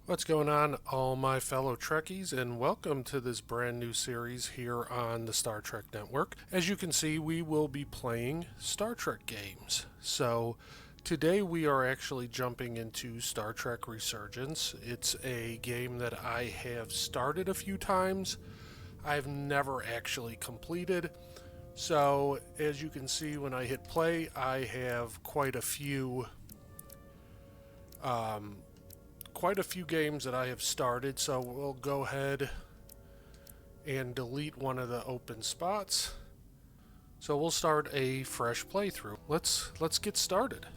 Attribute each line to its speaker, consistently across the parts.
Speaker 1: What's going on, all my fellow Trekkies, and welcome to this brand new series here on the Star Trek Network. As you can see, we will be playing Star Trek games. So, today we are actually jumping into Star Trek Resurgence. It's a game that I have started a few times, I've never actually completed. So, as you can see, when I hit play, I have um, quite a few games that I have started, so we'll go ahead and delete one of the open spots. So we'll start a fresh playthrough. Let's get started.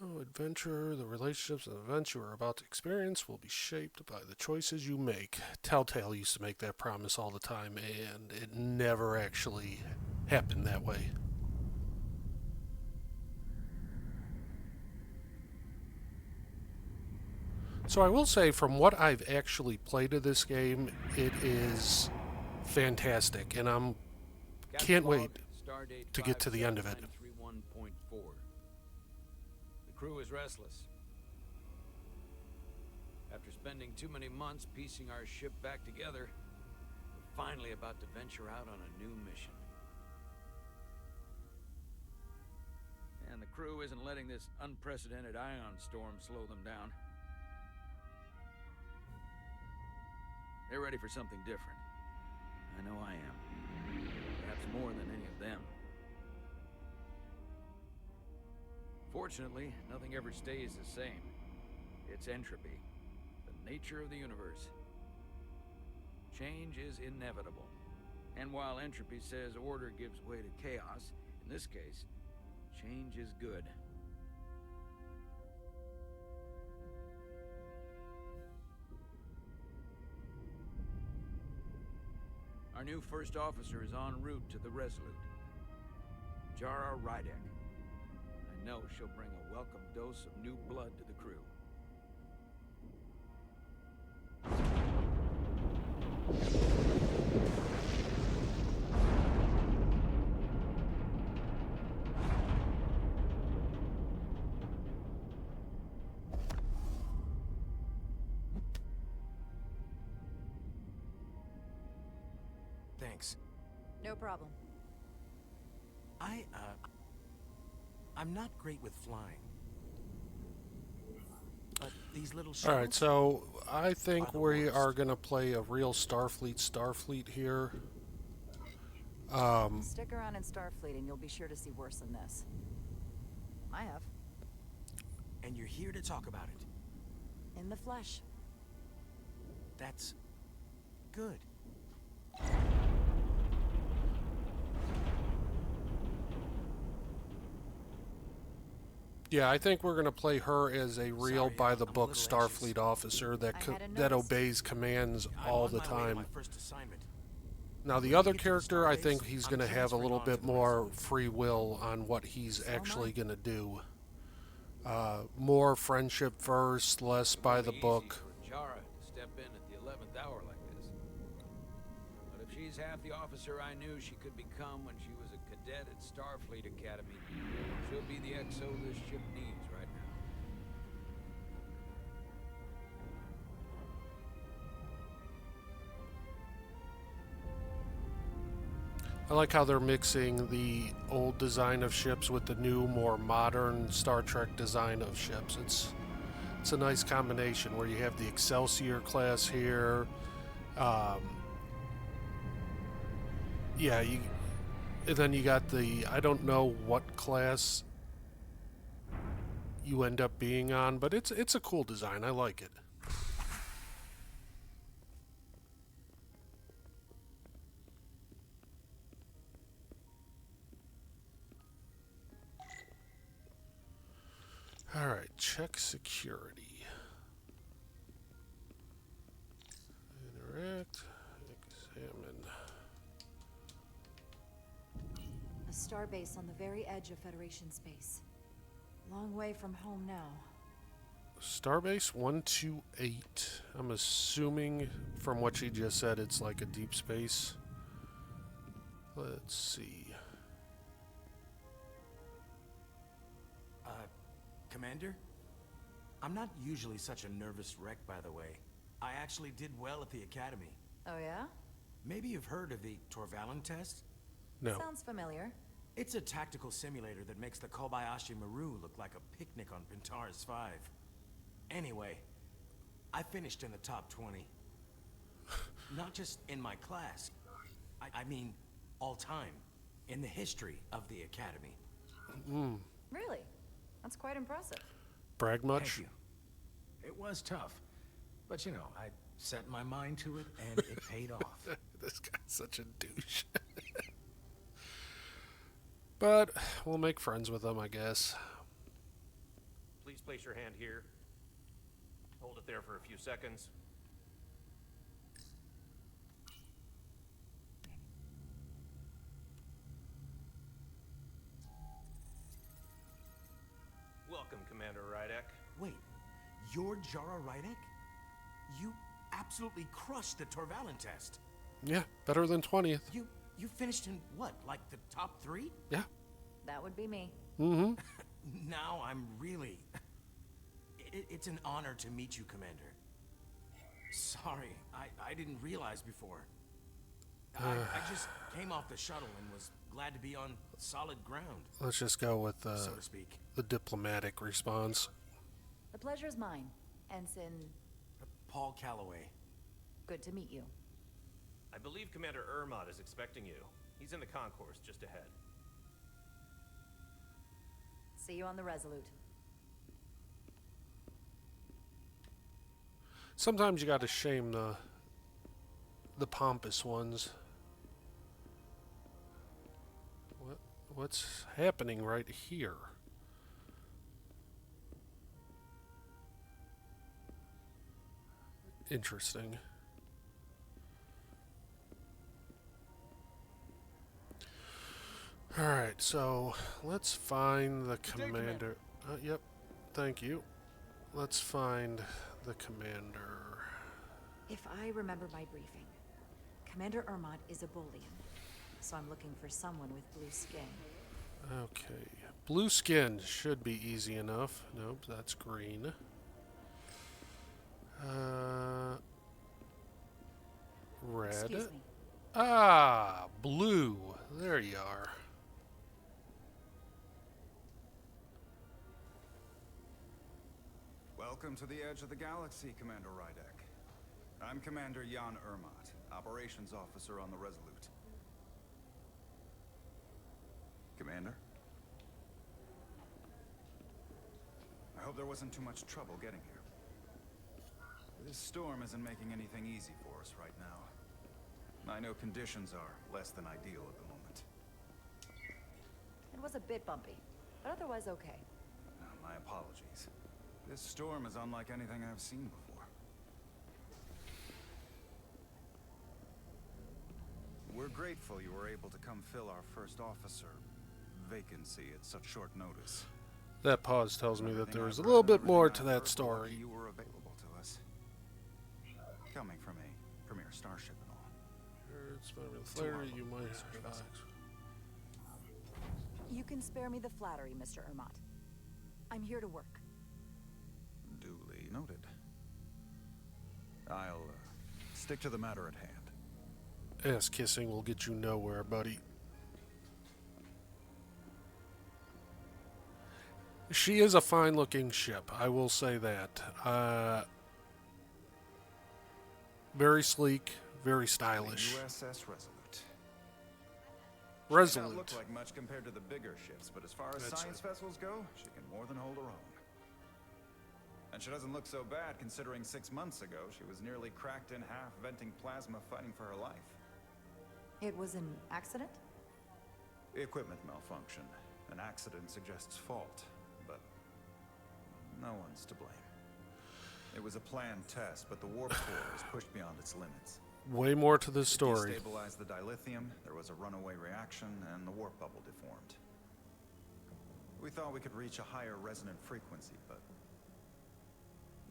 Speaker 1: Oh, adventure, the relationships and events you are about to experience will be shaped by the choices you make. Telltale used to make that promise all the time, and it never actually happened that way. So I will say, from what I've actually played of this game, it is fantastic, and I can't wait
Speaker 2: Stardate
Speaker 1: to get to the end of it.
Speaker 2: 57931.4. The crew is restless. After spending too many months piecing our ship back together, we're finally about to venture out on a new mission. And the crew isn't letting this unprecedented ion storm slow them down. They're ready for something different. I know I am. Perhaps more than any of them. Fortunately, nothing ever stays the same. It's entropy, the nature of the universe. Change is inevitable. And while entropy says order gives way to chaos, in this case, change is good. Our new first officer is en route to the Resolute. Jara Rydek. I know she'll bring a welcome dose of new blood to the crew.
Speaker 3: Thanks.
Speaker 4: No problem.
Speaker 3: I'm not great with flying. But these little
Speaker 1: Alright,
Speaker 3: shuttles
Speaker 1: so I
Speaker 3: are
Speaker 1: think
Speaker 3: the
Speaker 1: we are
Speaker 3: worst.
Speaker 1: going to play a real Starfleet here. Um,
Speaker 4: Stick around in Starfleet and you'll be sure to see worse than this. I have.
Speaker 3: And you're here to talk about it.
Speaker 4: In the flesh.
Speaker 3: That's good.
Speaker 1: yeah, I think we're going to play her as a real
Speaker 3: Sorry, I'm a
Speaker 1: by-the-book
Speaker 3: little anxious.
Speaker 1: Starfleet officer
Speaker 4: I hadn't
Speaker 1: that
Speaker 4: noticed.
Speaker 1: obeys commands
Speaker 3: I'm
Speaker 1: all
Speaker 3: on
Speaker 1: the
Speaker 3: my way to my
Speaker 1: time.
Speaker 3: first assignment.
Speaker 1: Now, the
Speaker 3: When we
Speaker 1: other
Speaker 3: get to the
Speaker 1: character, I
Speaker 3: starbase,
Speaker 1: think he's
Speaker 3: I'm
Speaker 1: going to have a
Speaker 3: transferring
Speaker 1: little
Speaker 3: on to
Speaker 1: bit
Speaker 3: the
Speaker 1: more
Speaker 3: Resolute.
Speaker 1: free will on what he's
Speaker 4: So am
Speaker 1: actually
Speaker 4: I.
Speaker 1: going to do. More friendship first, less
Speaker 2: It
Speaker 1: by
Speaker 2: won't
Speaker 1: the
Speaker 2: be easy
Speaker 1: book.
Speaker 2: for Jara to step in at the 11th hour like this. But if she's half the officer I knew she could become when she was a cadet at Starfleet Academy, she'll be the XO this ship needs right now.
Speaker 1: I like how they're mixing the old design of ships with the new, more modern Star Trek design of ships. It's a nice combination where you have the Excelsior class here. Um, yeah, and then you got the, I don't know what class you end up being on, but it's a cool design. I like it. All right, check security. Interact, examine.
Speaker 4: A starbase on the very edge of Federation space. Long way from home now.
Speaker 1: Starbase 128. I'm assuming from what she just said it's like a deep space. Let's see.
Speaker 3: Commander? I'm not usually such a nervous wreck, by the way. I actually did well at the Academy.
Speaker 4: Oh, yeah?
Speaker 3: Maybe you've heard of the Torvalin test?
Speaker 1: No.
Speaker 4: Sounds familiar.
Speaker 3: It's a tactical simulator that makes the Kobayashi Maru look like a picnic on Pintaris 5. Anyway, I finished in the top 20. Not just in my class. I mean, all time. In the history of the Academy.
Speaker 4: Really? That's quite impressive.
Speaker 1: Brag much?
Speaker 3: Thank you. It was tough. But you know, I set my mind to it and it paid off.
Speaker 1: This guy's such a douche. But we'll make friends with him, I guess.
Speaker 5: Please place your hand here. Hold it there for a few seconds. Welcome, Commander Rydek.
Speaker 3: Wait, you're Jara Rydek? You absolutely crushed the Torvalin test.
Speaker 1: Yeah, better than 20th.
Speaker 3: You finished in what, like the top 3?
Speaker 1: Yeah.
Speaker 4: That would be me.
Speaker 1: Mm-hmm.
Speaker 3: Now I'm really... It's an honor to meet you, Commander. Sorry, I didn't realize before. I just came off the shuttle and was glad to be on solid ground,
Speaker 1: Let's just go with
Speaker 3: so to speak.
Speaker 1: the diplomatic response.
Speaker 4: The pleasure's mine, Ensign.
Speaker 3: Paul Calloway.
Speaker 4: Good to meet you.
Speaker 5: I believe Commander Ermot is expecting you. He's in the concourse just ahead.
Speaker 4: See you on the Resolute.
Speaker 1: Sometimes you gotta shame the pompous ones. What's happening right here? Interesting. Alright, so let's find the commander. Yep, thank you. Let's find the commander.
Speaker 4: If I remember my briefing, Commander Ermot is a Bolian, so I'm looking for someone with blue skin.
Speaker 1: Okay, blue skin should be easy enough. Nope, that's green. Red.
Speaker 4: Excuse me.
Speaker 1: Ah, blue. There you are.
Speaker 6: Welcome to the edge of the galaxy, Commander Rydek. I'm Commander Jan Ermot, Operations Officer on the Resolute. Commander? I hope there wasn't too much trouble getting here. This storm isn't making anything easy for us right now. I know conditions are less than ideal at the moment.
Speaker 4: It was a bit bumpy, but otherwise okay.
Speaker 6: My apologies. This storm is unlike anything I've seen before. We're grateful you were able to come fill our first officer vacancy at such short notice.
Speaker 1: That pause tells me that
Speaker 6: Everything
Speaker 1: there's a
Speaker 6: I've
Speaker 1: little
Speaker 6: read,
Speaker 1: bit more
Speaker 6: everything
Speaker 1: to
Speaker 6: I've
Speaker 1: that
Speaker 6: heard,
Speaker 1: story.
Speaker 6: You were available to us. Coming from a premier starship and all.
Speaker 1: It's my flattery, you might have.
Speaker 4: You can spare me the flattery, Mr. Ermot. I'm here to work.
Speaker 6: Duly noted. I'll stick to the matter at hand.
Speaker 1: Ass kissing will get you nowhere, buddy. She is a fine-looking ship, I will say that. Very sleek, very stylish.
Speaker 6: USS Resolute. She may
Speaker 1: Resolute.
Speaker 6: not look like much compared to the bigger ships, but as far as
Speaker 1: That's
Speaker 6: science vessels go, she can more than hold her own. And she doesn't look so bad considering 6 months ago she was nearly cracked in half, venting plasma, fighting for her life.
Speaker 4: It was an accident?
Speaker 6: Equipment malfunction. An accident suggests fault, but no one's to blame. It was a planned test, but the warp core was pushed beyond its limits.
Speaker 1: Way more to this
Speaker 6: To
Speaker 1: story.
Speaker 6: destabilize the dilithium, there was a runaway reaction, and the warp bubble deformed. We thought we could reach a higher resonant frequency, but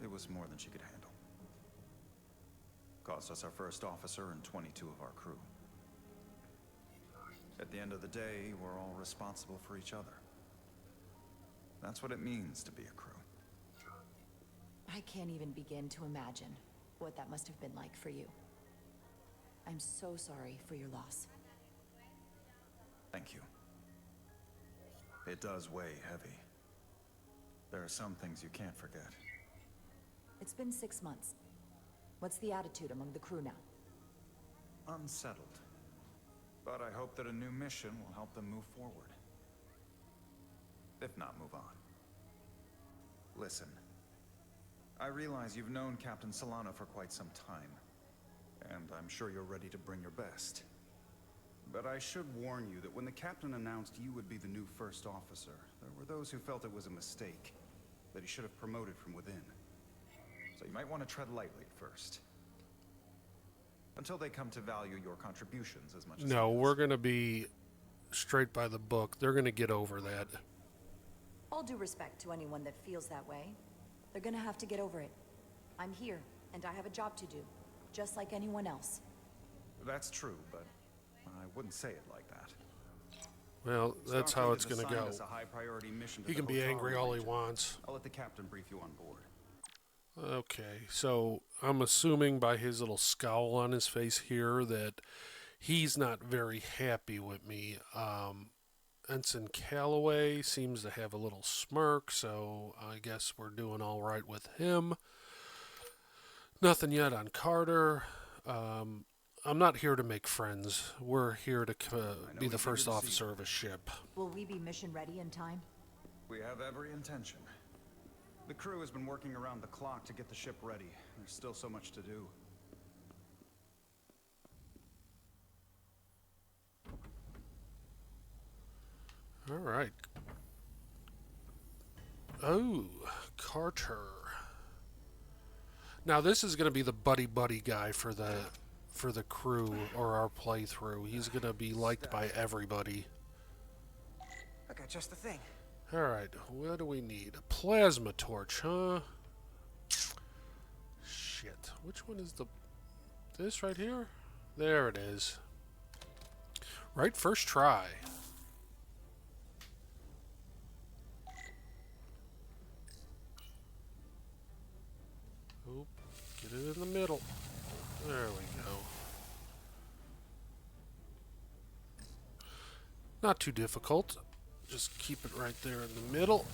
Speaker 6: it was more than she could handle. Cost us our first officer and 22 of our crew. At the end of the day, we're all responsible for each other. That's what it means to be a crew.
Speaker 4: I can't even begin to imagine what that must have been like for you. I'm so sorry for your loss.
Speaker 6: Thank you. It does weigh heavy. There are some things you can't forget.
Speaker 4: It's been 6 months. What's the attitude among the crew now?
Speaker 6: Unsettled. But I hope that a new mission will help them move forward. If not, move on. Listen. I realize you've known Captain Solano for quite some time. And I'm sure you're ready to bring your best.
Speaker 7: But I should warn you that when the captain announced you would be the new first officer, there were those who felt it was a mistake, that he should have promoted from within.
Speaker 6: So you might want to tread lightly at first. Until they come to value your contributions as much as
Speaker 1: No,
Speaker 6: his.
Speaker 1: we're going to be straight by the book. They're going to get over that.
Speaker 4: All due respect to anyone that feels that way. They're gonna have to get over it. I'm here, and I have a job to do, just like anyone else.
Speaker 6: That's true, but I wouldn't say it like that.
Speaker 1: Well, that's how
Speaker 7: Starfleet
Speaker 1: it's
Speaker 7: has
Speaker 1: going to
Speaker 7: assigned
Speaker 1: go.
Speaker 7: us a high-priority mission to
Speaker 1: He
Speaker 7: the
Speaker 1: can be
Speaker 7: Hotaru
Speaker 1: angry all he
Speaker 7: region.
Speaker 1: wants.
Speaker 7: I'll let the captain brief you on board.
Speaker 1: Okay, so I'm assuming by his little scowl on his face here that he's not very happy with me. Ensign Calloway seems to have a little smirk, so I guess we're doing all right with him. Nothing yet on Carter. I'm not here to make friends. We're here to be the first officer of a ship.
Speaker 4: Will we be mission ready in time?
Speaker 6: We have every intention.
Speaker 7: The crew has been working around the clock to get the ship ready. There's still so much to do.
Speaker 1: All right. Oh, Carter. Now this is going to be the buddy guy for the crew or our playthrough. He's going to be liked by everybody.
Speaker 3: I got just the thing.
Speaker 1: All right, what do we need? A plasma torch, huh? Shit. Which one is this right here? There it is. Right, first try. Oop, get it in the middle. There we go. Not too difficult. Just keep it right there in the middle.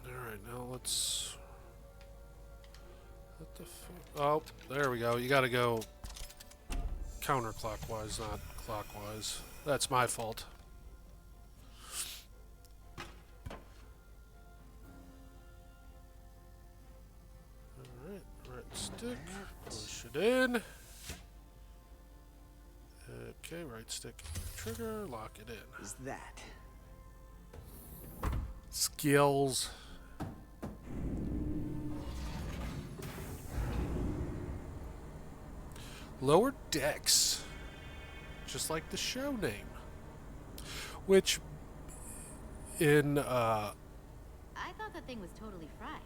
Speaker 1: Alright, now let's... What the fuck? Oh, there we go. You gotta go counterclockwise, not clockwise. That's my fault. Alright, right stick. Push it in. Okay, right stick. Trigger, lock it in.
Speaker 3: Is that?
Speaker 1: Skills. Lower Decks. Just like the show name. Which, in,
Speaker 8: I thought the thing was totally fried.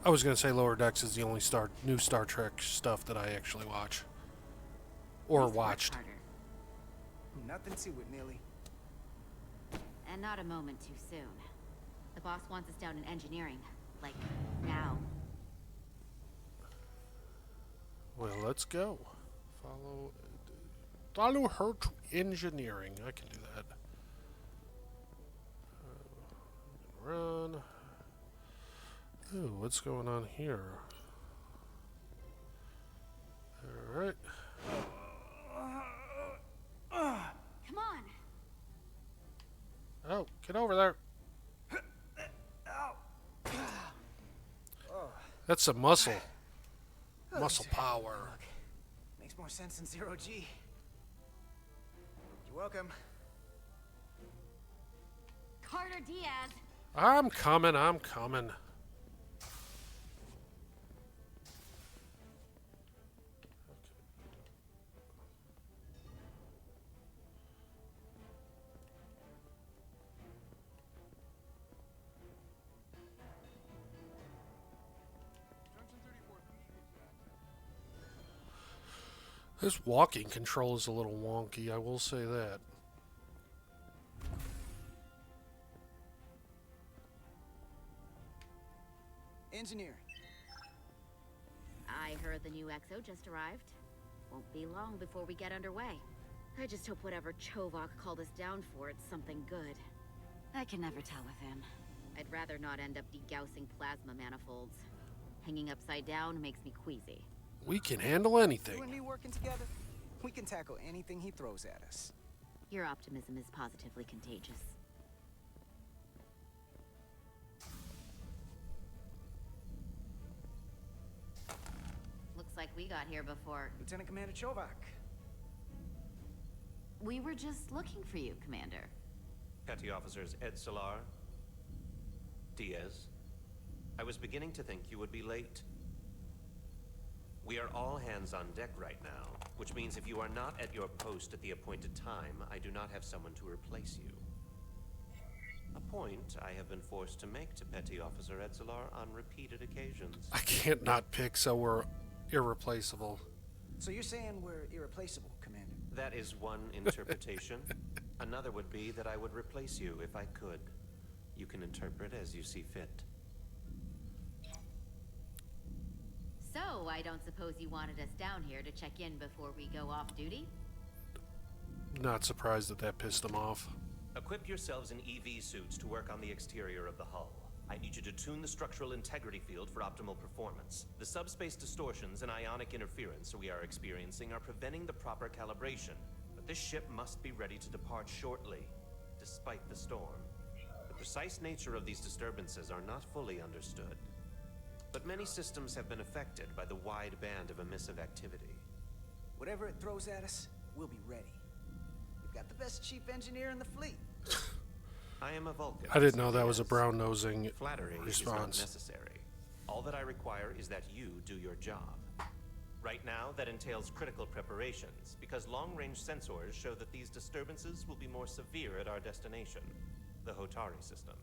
Speaker 1: I was going to say Lower Decks is the only new Star Trek stuff that I actually watch. Or
Speaker 8: Nice work,
Speaker 1: watched.
Speaker 8: Carter.
Speaker 3: Nothing to it, Neely.
Speaker 8: And not a moment too soon. The boss wants us down in engineering. Like, now.
Speaker 1: Well, let's go. Follow her to engineering. I can do that. Run. Ooh, what's going on here? Alright.
Speaker 8: Come on!
Speaker 1: Oh, get over there. That's some muscle. Muscle power.
Speaker 3: Makes more sense than zero G. You're welcome.
Speaker 8: Carter Diaz!
Speaker 1: I'm coming. This walking control is a little wonky, I will say that.
Speaker 9: Engineer.
Speaker 8: I heard the new XO just arrived. Won't be long before we get underway. I just hope whatever Chovak called us down for, it's something good. I can never tell with him. I'd rather not end up degaussing plasma manifolds. Hanging upside down makes me queasy.
Speaker 1: We can handle
Speaker 9: You
Speaker 1: anything.
Speaker 9: and me working together, we can tackle anything he throws at us.
Speaker 8: Your optimism is positively contagious. Looks like we got here before.
Speaker 9: Lieutenant Commander Chovak.
Speaker 8: We were just looking for you, Commander.
Speaker 5: Petty Officers Ed Solar, Diaz. I was beginning to think you would be late. We are all hands on deck right now, which means if you are not at your post at the appointed time, I do not have someone to replace you. A point I have been forced to make to Petty Officer Edsolar on repeated occasions.
Speaker 1: I can't not pick, so we're irreplaceable.
Speaker 9: So you're saying we're irreplaceable, Commander?
Speaker 5: That is one interpretation. Another would be that I would replace you if I could. You can interpret as you see fit.
Speaker 8: So, I don't suppose you wanted us down here to check in before we go off duty?
Speaker 1: Not surprised that that pissed them off.
Speaker 5: Equip yourselves in EV suits to work on the exterior of the hull. I need you to tune the structural integrity field for optimal performance. The subspace distortions and ionic interference we are experiencing are preventing the proper calibration. But this ship must be ready to depart shortly, despite the storm. The precise nature of these disturbances are not fully understood. But many systems have been affected by the wide band of emissive activity.
Speaker 9: Whatever it throws at us, we'll be ready. We've got the best chief engineer in the fleet.
Speaker 5: I am a Vulcan.
Speaker 1: I didn't know that was a brown-nosing
Speaker 5: Flattery is
Speaker 1: response.
Speaker 5: not necessary. All that I require is that you do your job. Right now, that entails critical preparations, because long-range sensors show that these disturbances will be more severe at our destination, the Hotari system.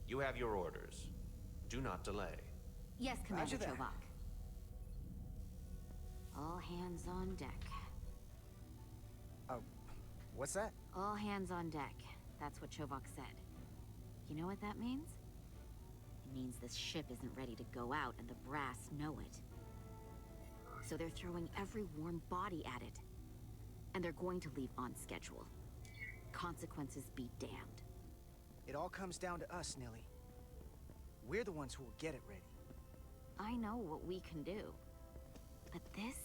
Speaker 5: You have your orders. Do not delay.
Speaker 8: Yes, Commander
Speaker 9: Roger that.
Speaker 8: Chovak. All hands on deck.
Speaker 9: What's that?
Speaker 8: All hands on deck. That's what Chovak said. You know what that means? It means this ship isn't ready to go out and the brass know it. So they're throwing every warm body at it. And they're going to leave on schedule. Consequences be damned.
Speaker 9: It all comes down to us, Nilly. We're the ones who will get it ready.
Speaker 8: I know what we can do. But this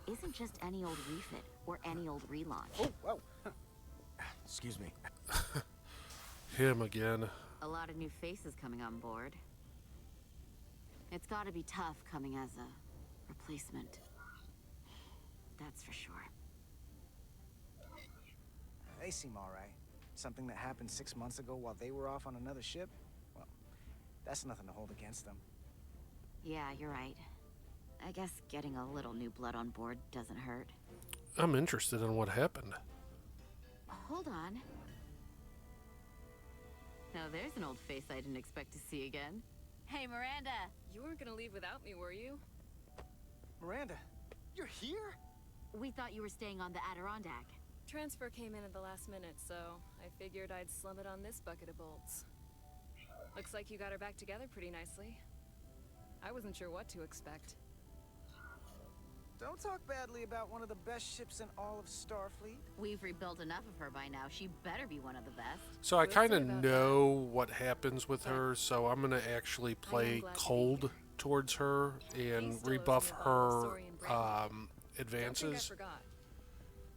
Speaker 8: isn't just any old refit or any old relaunch.
Speaker 9: Oh, whoa.
Speaker 3: Excuse me.
Speaker 1: Him again.
Speaker 8: A lot of new faces coming on board. It's gotta be tough coming as a replacement. That's for sure.
Speaker 9: They seem all right. Something that happened 6 months ago while they were off on another ship? Well, that's nothing to hold against them.
Speaker 8: Yeah, you're right. I guess getting a little new blood on board doesn't hurt.
Speaker 1: I'm interested in what happened.
Speaker 8: Hold on. Now there's an old face I didn't expect to see again. Hey, Miranda!
Speaker 10: You weren't gonna leave without me, were you?
Speaker 9: Miranda, you're here?
Speaker 8: We thought you were staying on the Adirondack.
Speaker 10: Transfer came in at the last minute, so I figured I'd slum it on this bucket of bolts. Looks like you got her back together pretty nicely. I wasn't sure what to expect.
Speaker 9: Don't talk badly about one of the best ships in all of Starfleet.
Speaker 8: We've rebuilt enough of her by now. She better be one of the best.
Speaker 1: So I
Speaker 10: We'll
Speaker 1: kind
Speaker 10: see
Speaker 1: of
Speaker 10: about
Speaker 1: know what happens with her, so I'm going to actually play
Speaker 10: glad to be
Speaker 1: cold towards her
Speaker 10: He
Speaker 1: and
Speaker 10: still owes
Speaker 1: rebuff
Speaker 10: me a bottle of
Speaker 1: her
Speaker 10: Saurian brandy. Don't think I
Speaker 1: advances,
Speaker 10: forgot.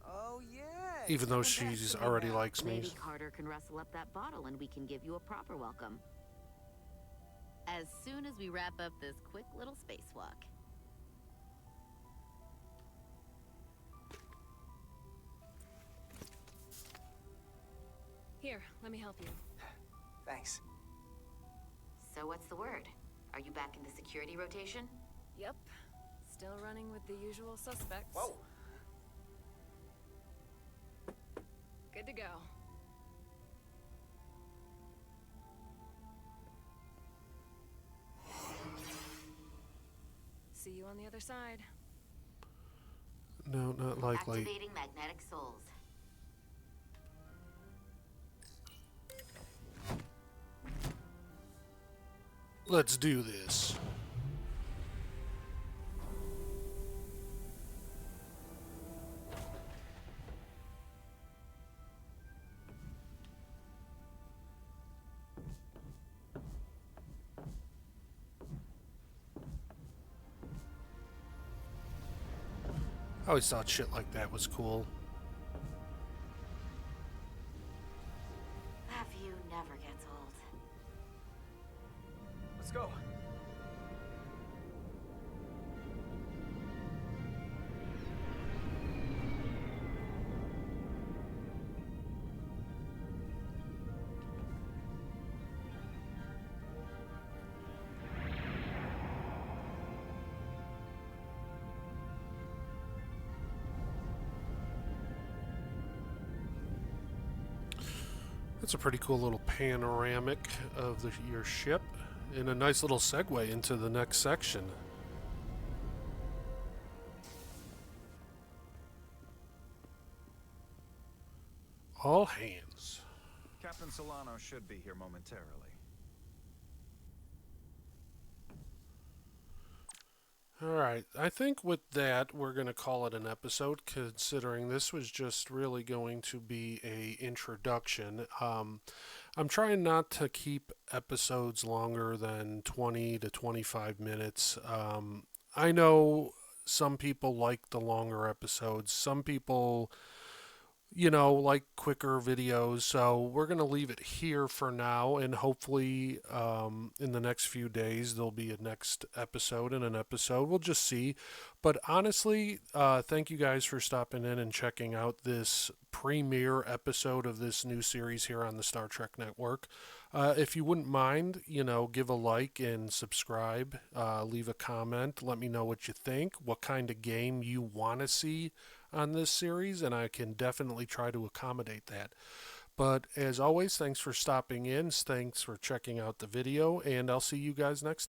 Speaker 9: Oh, yeah.
Speaker 1: even though
Speaker 9: coming back
Speaker 1: she's
Speaker 9: to me
Speaker 1: already
Speaker 9: now.
Speaker 1: likes me.
Speaker 8: Lady Carter can rustle up that bottle and we can give you a proper welcome. As soon as we wrap up this quick little spacewalk.
Speaker 10: Here, let me help you.
Speaker 9: Thanks.
Speaker 8: So what's the word? Are you back in the security rotation?
Speaker 10: Yep. Still running with the usual suspects.
Speaker 9: Whoa.
Speaker 10: Good to go. See you on the other side.
Speaker 1: No, not likely.
Speaker 8: Activating magnetic souls.
Speaker 1: Let's do this. I always thought shit like that was cool.
Speaker 8: That view never gets old.
Speaker 3: Let's go.
Speaker 1: That's a pretty cool little panoramic of your ship, and a nice little segue into the next section. All hands.
Speaker 6: Captain Solano should be here momentarily.
Speaker 1: Alright, I think with that we're going to call it an episode, considering this was just really going to be a introduction. I'm trying not to keep episodes longer than 20 to 25 minutes. I know some people like the longer episodes. Some people, like quicker videos. So we're going to leave it here for now, and hopefully in the next few days there'll be a next episode and an episode. We'll just see. But honestly, thank you guys for stopping in and checking out this premiere episode of this new series here on the Star Trek Network. If you wouldn't mind, give a like and subscribe, leave a comment, let me know what you think, what kind of game you want to see on this series, and I can definitely try to accommodate that. But as always, thanks for stopping in, thanks for checking out the video, and I'll see you guys next time.